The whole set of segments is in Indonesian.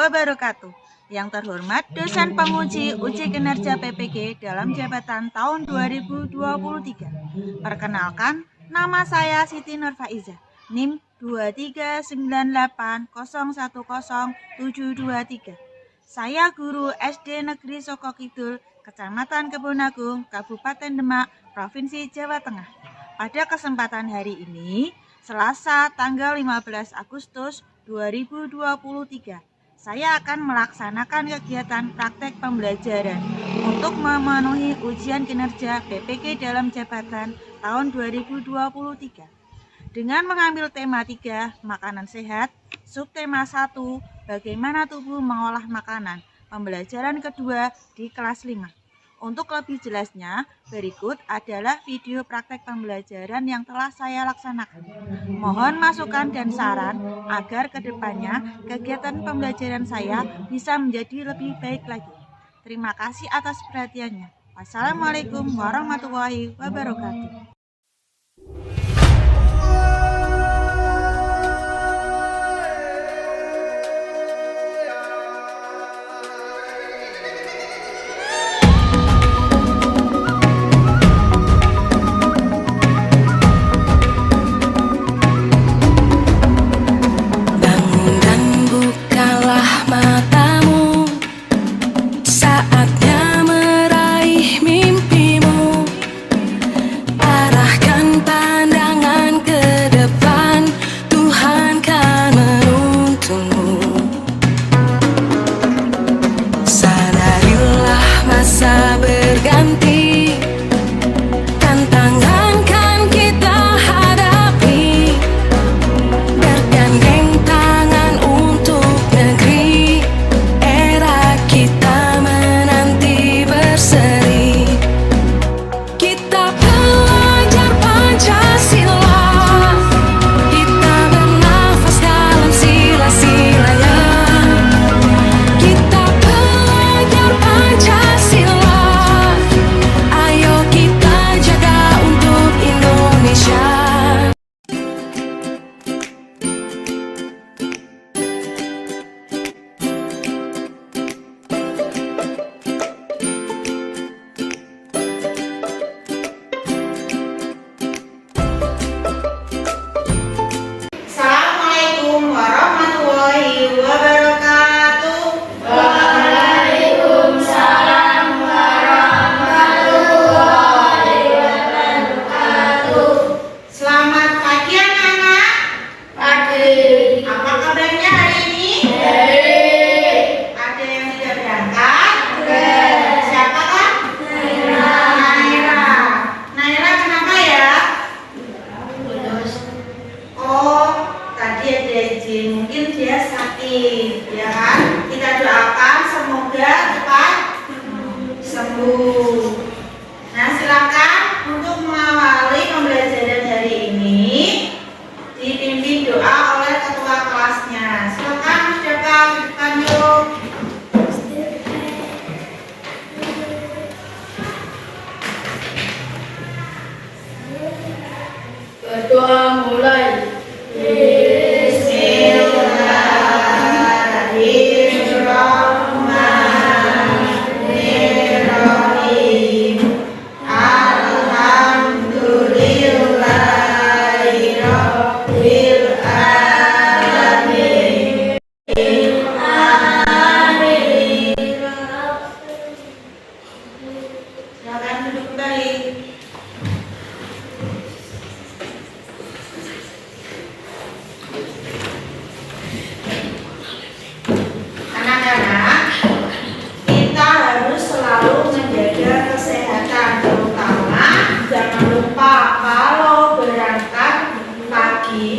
wabarakatuh. Yang terhormat dosen penguji uji kinerja PPG dalam jabatan tahun 2023. Perkenalkan, nama saya Siti Nurfaiza, NIM 23980100723. Saya guru SD Negeri Soko Kidul, Kecamatan Kebonagung, Kabupaten Demak, Provinsi Jawa Tengah. Pada kesempatan hari ini, Selasa tanggal 15 Agustus 2023, saya akan melaksanakan kegiatan praktek pembelajaran untuk memenuhi ujian kinerja PPG dalam jabatan tahun 2023. Dengan mengambil tema 3, makanan sehat, subtema 1, bagaimana tubuh mengolah makanan, pembelajaran kedua di kelas 5. Untuk lebih jelasnya, berikut adalah video praktek pembelajaran yang telah saya laksanakan. Mohon masukan dan saran agar kedepannya kegiatan pembelajaran saya bisa menjadi lebih baik lagi. Terima kasih atas perhatiannya. Wassalamualaikum warahmatullahi wabarakatuh. Mungkin dia sakit, ya kan? Kita doakan semoga cepat sembuh. Nah, silakan untuk mengawali pembelajaran hari ini dipimpin doa oleh ketua kelasnya. Silakan Musdaka, hidupkan yuk. Berdoa mulai.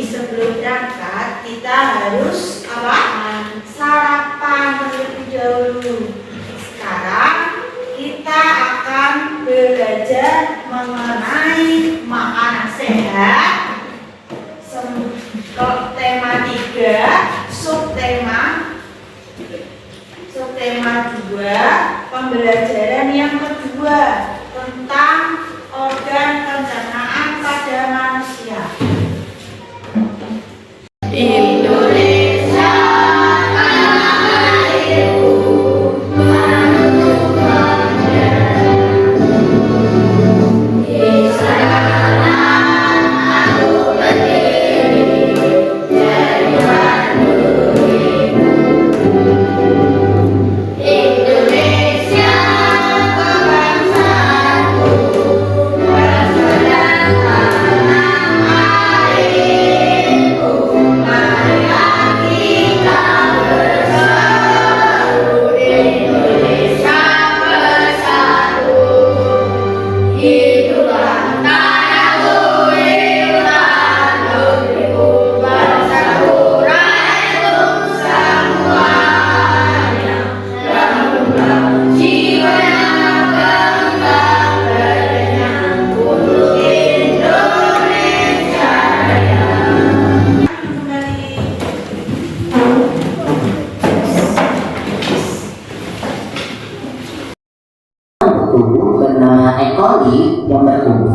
Sebelum berangkat kita harus sarapan terlebih dahulu. Sekarang kita akan belajar mengenai makanan sehat. Tema 3, subtema 2, pembelajaran yang kedua tentang organ pencernaan pada manusia. Indonesia.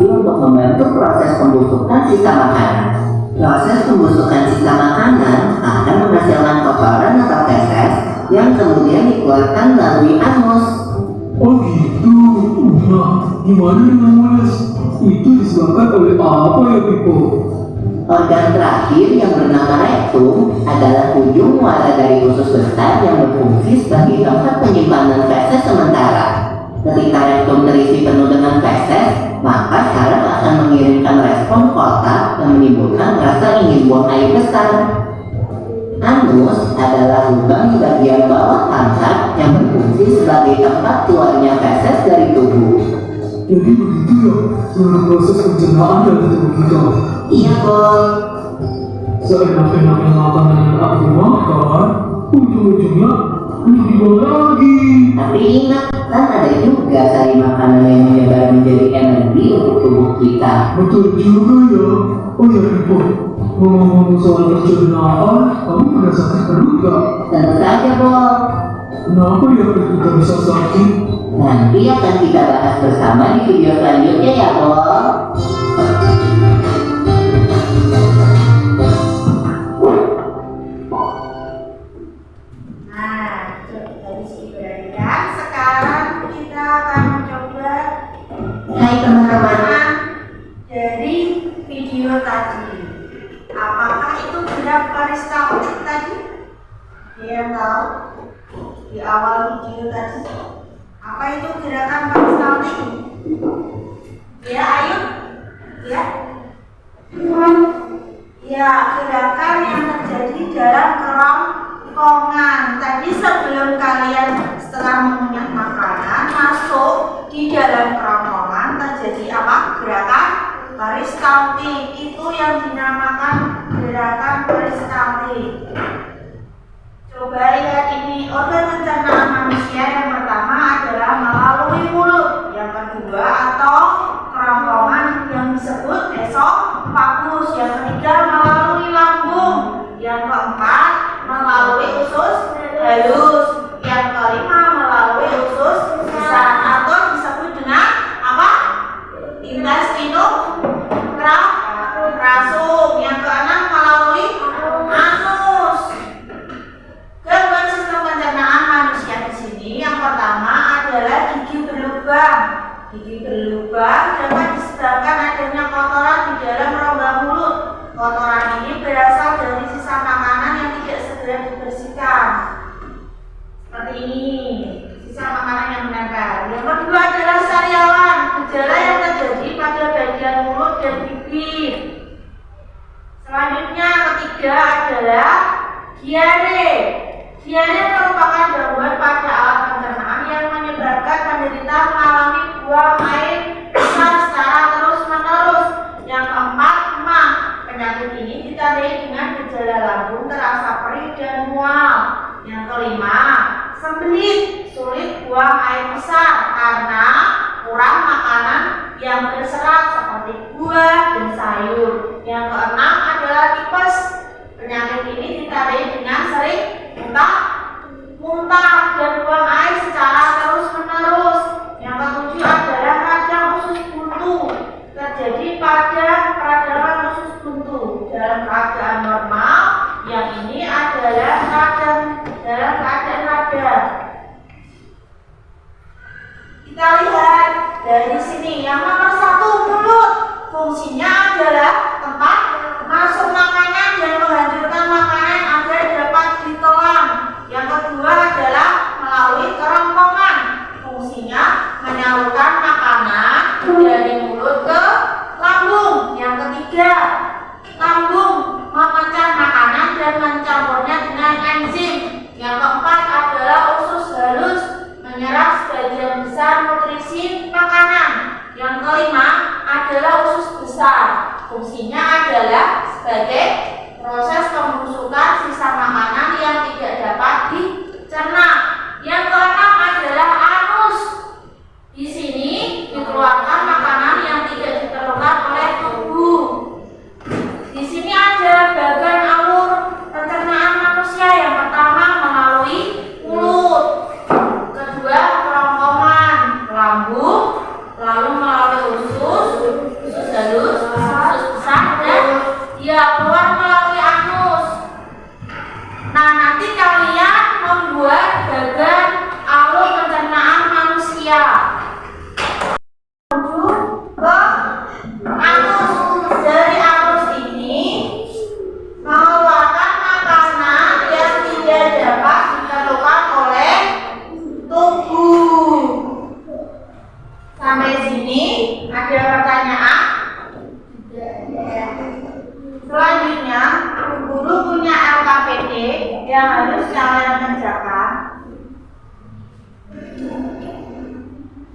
untuk membantu proses pembusukan sisa makanan. Proses pembusukan sisa makanan akan menghasilkan kotoran atau feses yang kemudian dikeluarkan melalui anus. Oh gitu. Nah, gimana dengan mules? Itu disebabkan oleh apa ya, Pipo? Organ terakhir yang bernama rektum adalah ujung muara dari usus besar yang berfungsi sebagai tempat penyimpanan feses sementara. Ketika rektum terisi penuh dengan feses, maka saraf akan mengirimkan respon kotak dan menimbulkan rasa ingin buang air besar. Anus adalah lubang di bagian bawah pantat yang berfungsi sebagai tempat keluarnya feses dari tubuh. Jadi begitu ya, seluruh proses pencernaan dari tubuh kita. Iya, Boy. Seenak-enaknya makanan yang aku makan, ujung-ujungnya untuk dibuang lagi. Tapi ingat, kan ada juga sari makanan yang menyebar menjadi energi untuk tubuh kita. Betul juga ya. Oh ya, Pipo, ngomong-ngomong soal pencernaan, kamu pernah sakit perut gak? Tentu saja, Boy. Kenapa ya kita bisa sakit? Nanti akan kita bahas bersama di video selanjutnya ya, Boy. Nah, habis ibadah. Sekarang kita akan mencoba Hai teman-teman. dari video tadi. Apakah itu gerak peristaltik tadi? Dia yang tahu di awal video tadi. Apa itu gerakan peristaltik? Ya, ayo. Ya. Ya, gerakan yang terjadi dalam kerongkongan. Tadi sebelum kalian setelah mengunyah makanan masuk di dalam kerongkongan terjadi apa? Gerakan peristaltik. Itu yang dinamakan gerakan peristaltik. Coba lihat ini, organ pencernaan manusia yang pertama adalah melalui mulut, yang kedua atau kerongkongan yang disebut esofagus, yang ketiga melalui lambung, yang keempat melalui usus halus, yang kelima melalui usus besar atau disebut dengan apa? Intestinum rasum, yang keenam melalui anus. Gangguan sistem pencernaan manusia di sini yang pertama adalah gigi berlubang. Gigi berlubang dapat disebabkan adanya kotoran di dalam rongga mulut. Kotoran ini berasal dari sisa makanan yang tidak segera dibersihkan. Seperti ini, sisa makanan yang menempel. Yang kedua adalah sariawan, gejala yang terjadi pada bagian mulut dan bibir. Selanjutnya ketiga adalah diare. Diare merupakan gangguan pada alat pencernaan yang menyebabkan penderita mengalami buang air besar secara terus-menerus. Yang keempat, emah. Penyakit ini ditandai dengan gejala lambung terasa perih dan mual. Yang kelima, sembelit, sulit buang air besar karena kurang makanan yang berserat seperti buah dan sayur. Yang keenam adalah tipes. Penyakit ini ditandai dengan sering muntah dan buang air secara terus-menerus. Yang ketujuh adalah radang usus buntu. Terjadi pada peradangan usus buntu. Dalam keadaan normal, yang ini adalah radang dalam keadaan radang. Kita lihat dari sini. Yang nomor satu, mulut. Fungsinya adalah tempat masuk makanan dan menghancurkan makanan agar dapat ditelan. Yang kedua adalah melalui kerongkongan. Fungsinya menyalurkan makanan dari mulut ke lambung. Yang ketiga, lambung memecah makanan dan mencampurnya dengan enzim. Yang keempat adalah usus halus menyerap sebagian besar nutrisi makanan. Yang kelima adalah usus besar. Fungsinya adalah sebagai proses pembusukan sisa makanan yang tidak dapat dicerna. Yang keenam adalah anus. Di sini dikeluarkan makanan yang tidak diperlukan oleh tubuh. Di sini ada bagan alur pencernaan manusia. Yang pertama melalui mulut, kedua kerongkongan lambung, lalu melalui usus, Selanjutnya, guru punya LKPD yang harus kalian kerjakan.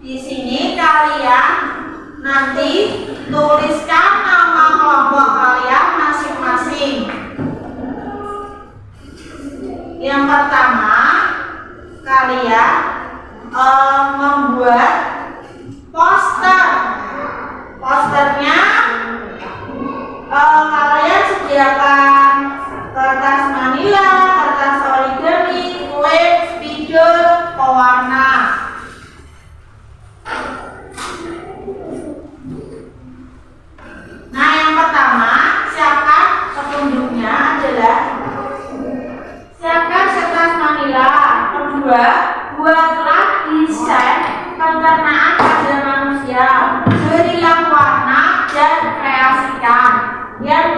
Di sini kalian nanti tuliskan nama kelompok kalian masing-masing. Yang pertama, kalian membuat poster. Posternya kalian sediakan kertas manila, kertas origami, kulit, spidol, pewarna. Nah, yang pertama, siapkan petunjuknya adalah siapkan kertas manila. Kedua, buatlah desain pencernaan pada manusia. Berilah warna dan kreasikan. Yang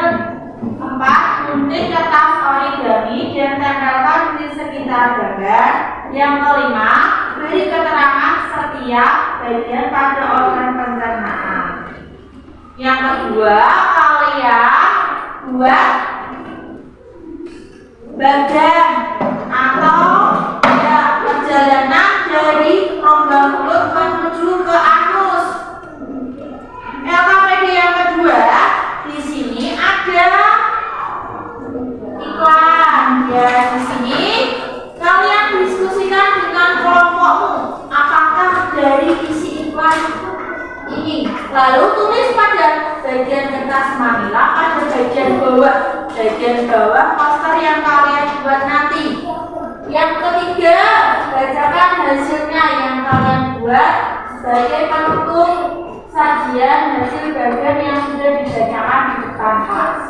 keempat, gunting kertas origami dan tempelkan di sekitar gambar. Yang kelima, beri keterangan setiap bagian pada organ pencernaan. Yang kedua, kalian buat badan atau perjalanan dari rongga mulut menuju ke anus. LKPD yang kedua, di sini ada iklan. Ya, di sini kalian diskusikan dengan kelompokmu apakah dari isi iklan ini. Lalu tulis pada bagian kertas manila pada bagian bawah poster yang kalian buat nanti. Yang ketiga, bacakan hasilnya yang kalian buat sebagai penutup sajian hasil bagian yang sudah dibacakan di depan kelas.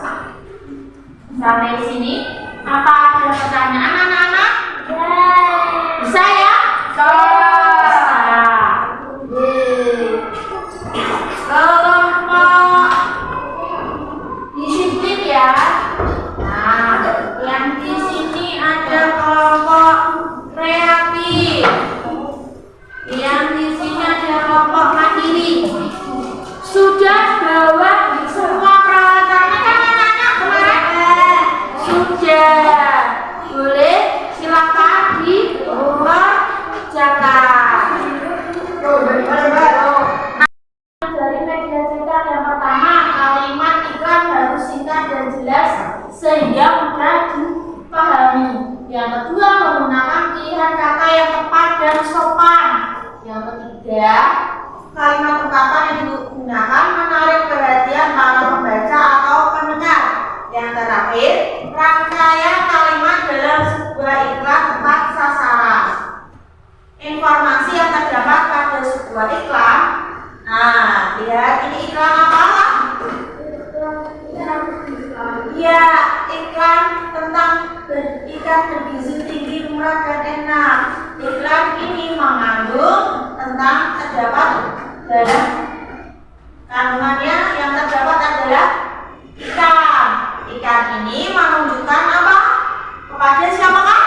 Sampai sini, apa ada pertanyaan anak-anak? Bisa ya? Kelompok disiplin ya. Nah, yang di sini ada kelompok kreatif. Yang di sini ada kelompok mandiri. Sudah bawa semua peralatannya kan anak-anak kemarin? Sudah. Boleh silakan dikerjakan. Dari media cetak yang pertama, kalimat iklan harus singkat dan jelas sehingga mudah dipahami. Yang kedua, menggunakan pilihan kata yang tepat dan sopan. Yang ketiga, kalimat ungkapan yang digunakan menarik perhatian para pembaca atau pendengar. Yang terakhir, rangkaian kalimat dalam sebuah iklan tepat sasaran. Informasi yang terdapat pada sebuah iklan. Nah, lihat ini iklan apa? Ya, iklan tentang ikan bergizi tinggi, murah dan enak. Iklan ini mengandung tentang terdapat dalam kandungannya yang terdapat adalah ikan. Ikan ini menunjukkan apa? Kepada siapakah?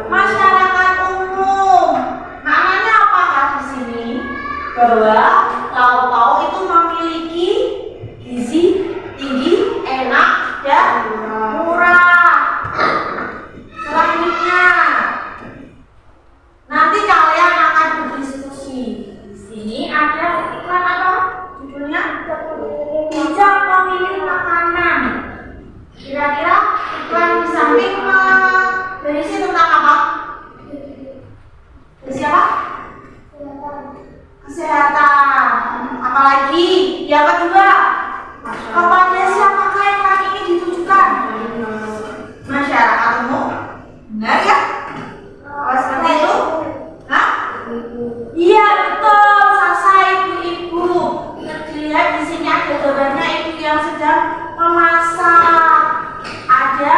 Masyarakat umum. Maknanya apakah di sini? Bahwa lauk-lauk itu memiliki gizi tinggi, enak, dan murah. Selanjutnya, nanti kalian akan berdiskusi. Di sini ada iklan apa? Judulnya bijak memilih makanan. Kira-kira iklan di samping berisi tentang apa? Berisi apa? Kesehatan. Apalagi yang kedua, kepada siapakah iklan ini ditujukan? Masyarakat umum. Benar ya? Kalau seperti itu? Hah? Iya betul, Sasa ibu-ibu. Lihat di sini ada gambarnya ibu yang sedang memasak. Ada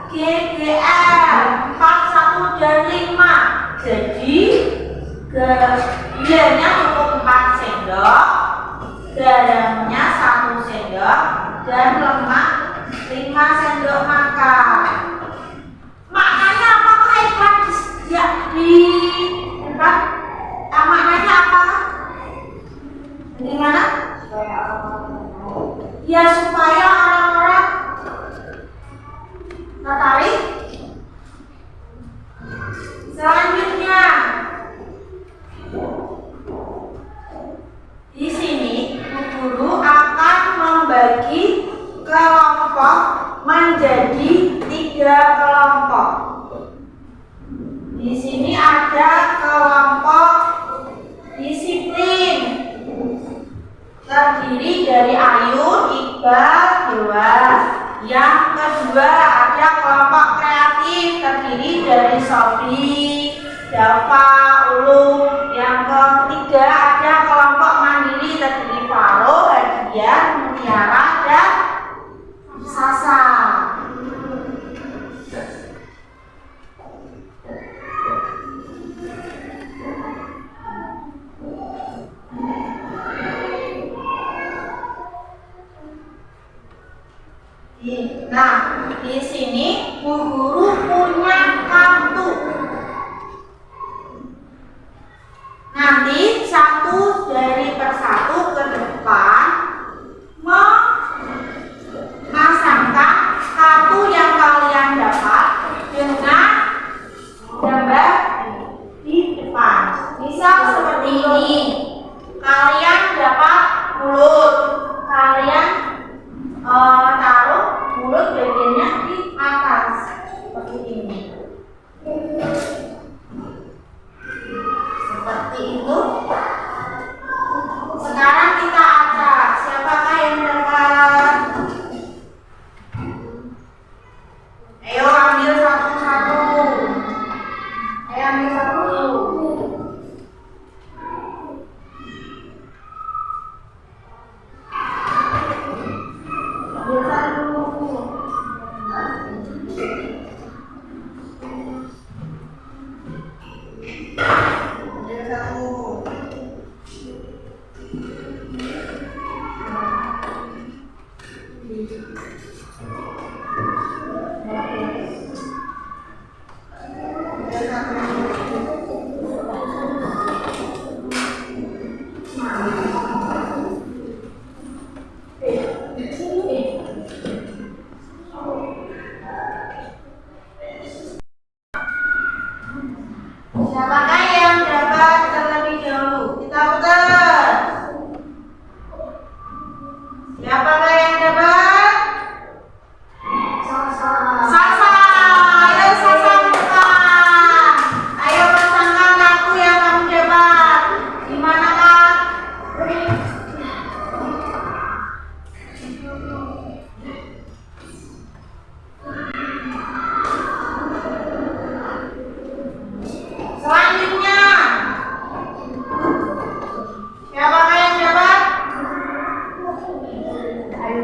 GGL 4, 1 dan 5. Jadi gulanya cukup 4 sendok, garamnya 1 sendok, dan lemak 5 sendok makan. Maknanya apakah iklan maknanya apa? Bagaimana? Ya supaya orang-orang tertarik. Selanjutnya, di sini guru akan membagi kelompok menjadi 3 kelompok. Di sini ada kelompok disiplin, terdiri dari Ayun, Iqbal, Dewa. Yang kedua ada kelompok kreatif, terdiri dari Sobi, Dava, Ulum. Yang ketiga ada kelompok mandiri, terdiri Faro, Hadiah, Mutiara, dan Sasa. Nah, di sini Bu Guru punya kartu. Nanti satu dari persatu ke depan memasangkan kartu yang kalian dapat dengan gambar di depan. Misal seperti ini. Kalian dapat mulut. Kalian taruh mulut bagiannya di atas seperti ini. Seperti itu. Sekarang kita acak. Siapakah yang dapat? Ayo ambil satu-satu. Ayo ambil satu. Ambil satu. Ambil satu. Siapakah yang dapat terlebih dahulu? Kita putar. Siapakah yang dapat? Sasa. Ayo Sasa ke depan. Ayo pasangkan kartu yang kamu dapat. Di manakah? Selanjutnya, siapakah yang dapat? Ayo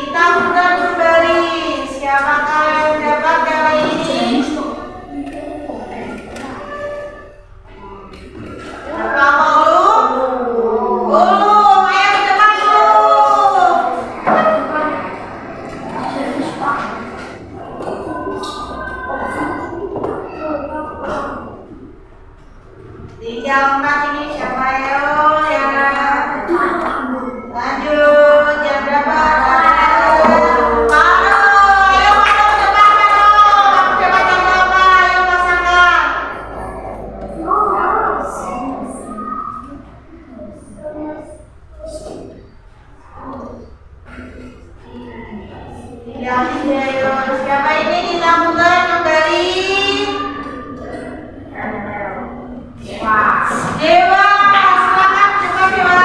Kita putar kembali. Siapakah yang dapat kali ini? Dapat Ulu? Ulu, ayo ke depan Ulu. Tinggal 4 ini siapa yo yang lanjut jam berapa? Siapa ini kita putar kembali? Dewa, silakan coba Dewa.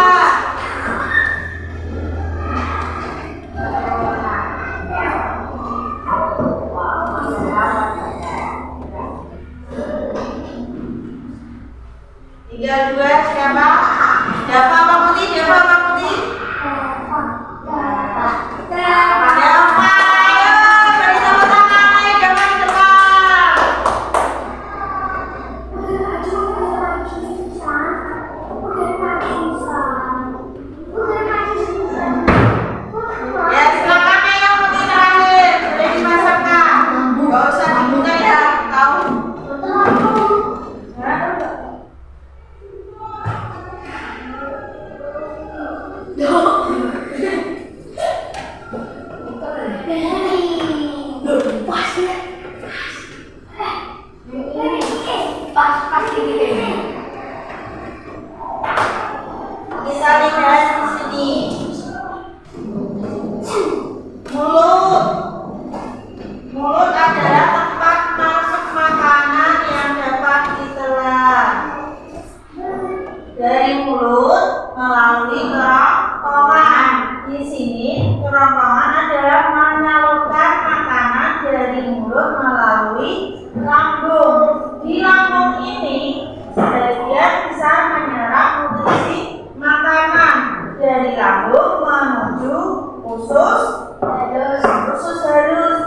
Tinggal 2 siapa? Dava apa Putih? Dava apa Putih? Dava, ayo beri tepuk tangan, ayo Dava di depan. Ya silakan ayo Putih terakhir, boleh dipasangkan. Gak usah dibuka ya, tahu? Kita lihat di sini. Mulut. Mulut adalah tempat masuk makanan yang dapat ditelan. Dari mulut melalui kerongkongan. Di sini kerongkongan adalah menyalurkan makanan dari mulut melalui lambung. Di lambung ini sebagian bisa menyerap nutrisi makanan dari lambung menuju usus halus. Usus halus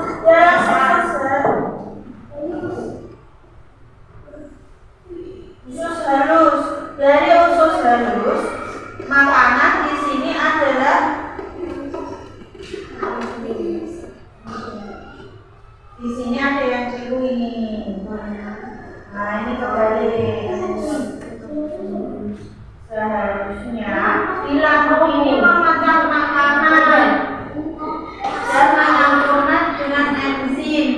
dari usus halus makanan di sini adalah di sini ada yang biru ini. Nah ini kebalik. Seharusnya di lambung ini memecah makanan dan menyampurkan dengan enzim.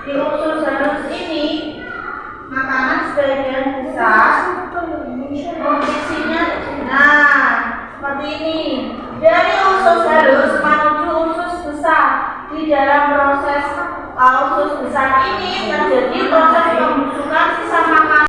Di usus halus ini makanan sebagian besar nutrisinya seperti ini. Dari usus halus menuju usus besar. Di dalam proses usus besar ini terjadi proses pembusukan sisa makanan.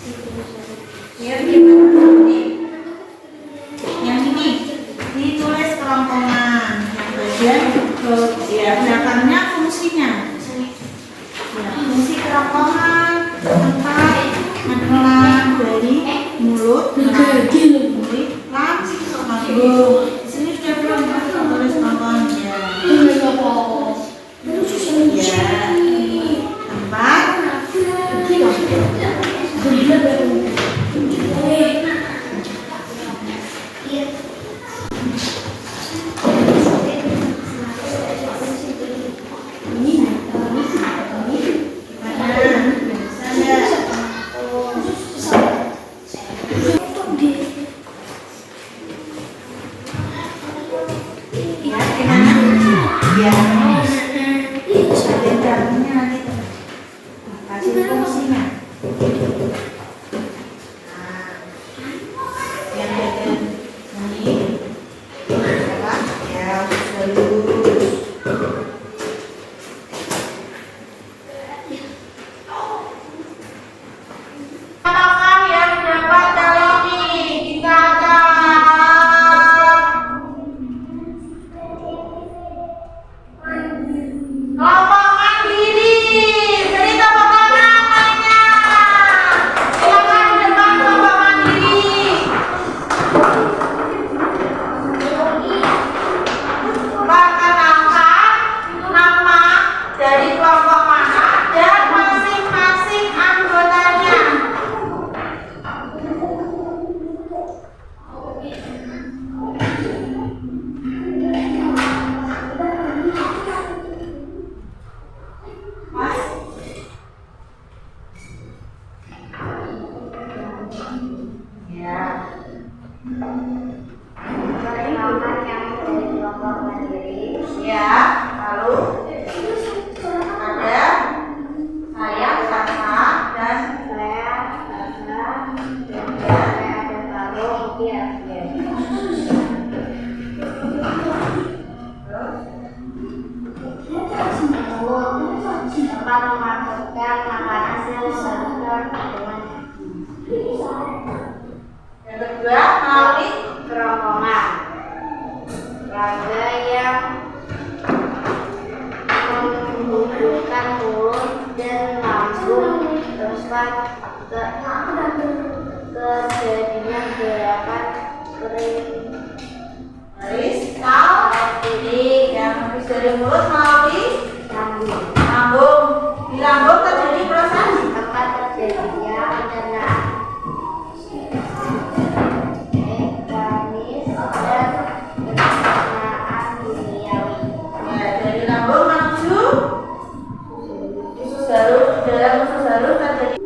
Ya, gimana ini? Yang ini ditulis kerongkongan. Yang bagian ya belakangnya fungsinya. Ya, fungsi kerongkongan tempat menelan dari mulut, mulut, lambung. Di sini sudah belum tulis kerongkongannya. Ya, tempat kejadian gerakan yang habis dari mulut melalui lambung. Di lambung terjadi proses tempat terjadinya pencernaan mekanis dan pencernaan kimiawi. ya, dari lambung menuju usus halus. Dalam usus halus terjadi.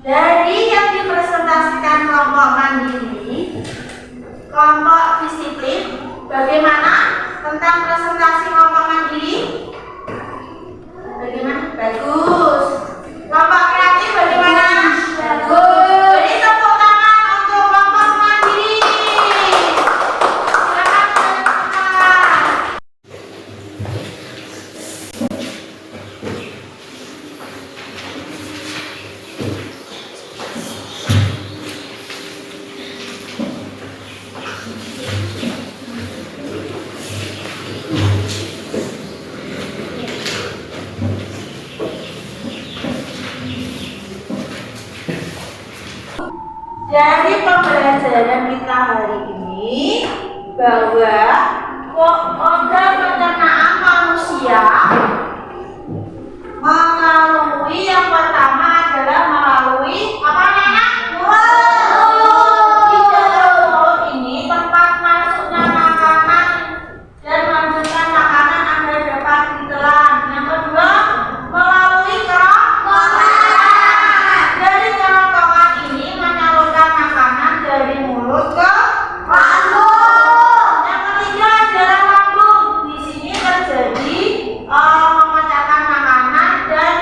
Dari yang dipresentasikan kelompok mandiri, kelompok disiplin, bagaimana tentang presentasi kelompok mandiri? Bagaimana? Bagus. Kelompok kreatif bagaimana? Bagus. Jadi tepuk tangan untuk kelompok mandiri. Silakan teman-teman. Dari pembelajaran kita hari ini bahwa organ pencernaan manusia melalui yang pertama adalah melalui apa namanya? Mulut. Di dalam mulut ini tempat masuknya makanan dan melanjutkan makanan agar dapat ditelan. Yang kedua melalui kerongkongan. Dari kerongkongan ini menyalurkan makanan dari mulut ke lambung. Yang ketiga adalah lambung. Di sini terjadi memecahkan makanan dan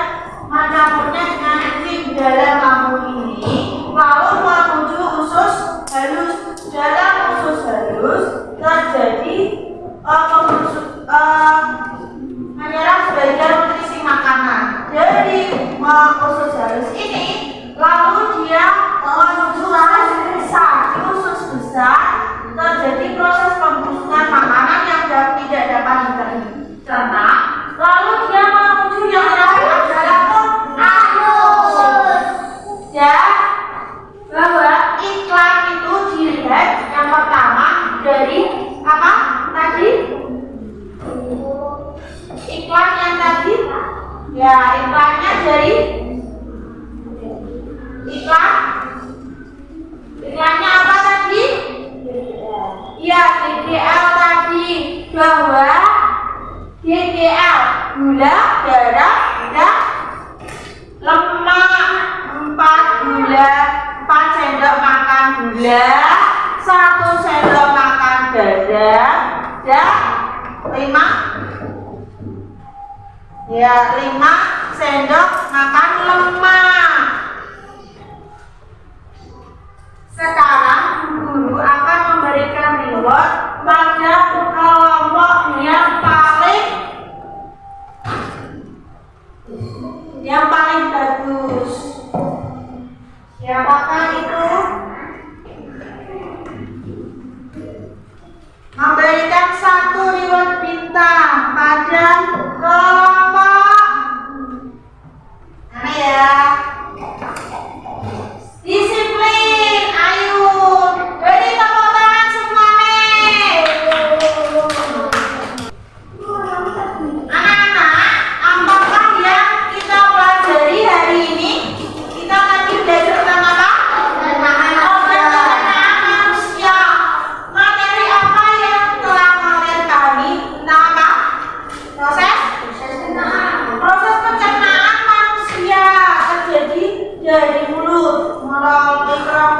dilihat yang pertama dari apa tadi? Iklan yang tadi? Ya, iklannya dari iklan. Iklannya apa tadi? Ya, DGL tadi, bahwa DGL gula, darah, dan lemak. 4 gula, 4 sendok makan gula, 1 sendok makan garam, dan 5 sendok makan lemak. Sekarang guru akan memberikan reward pada kelompok yang paling bagus. Siapakah itu? Memberikan 1 reward bintang pada kelompok mana ya? Disiplin, ayo. Beri tepuk tangan semua nih. Anak-anak, apakah yang kita pelajari hari ini? Kita tadi belajar tentang apa? Pencernaan manusia. Materi apa yang telah kalian pahami tentang apa? Proses pencernaan manusia terjadi dari mulut melalui mikrofon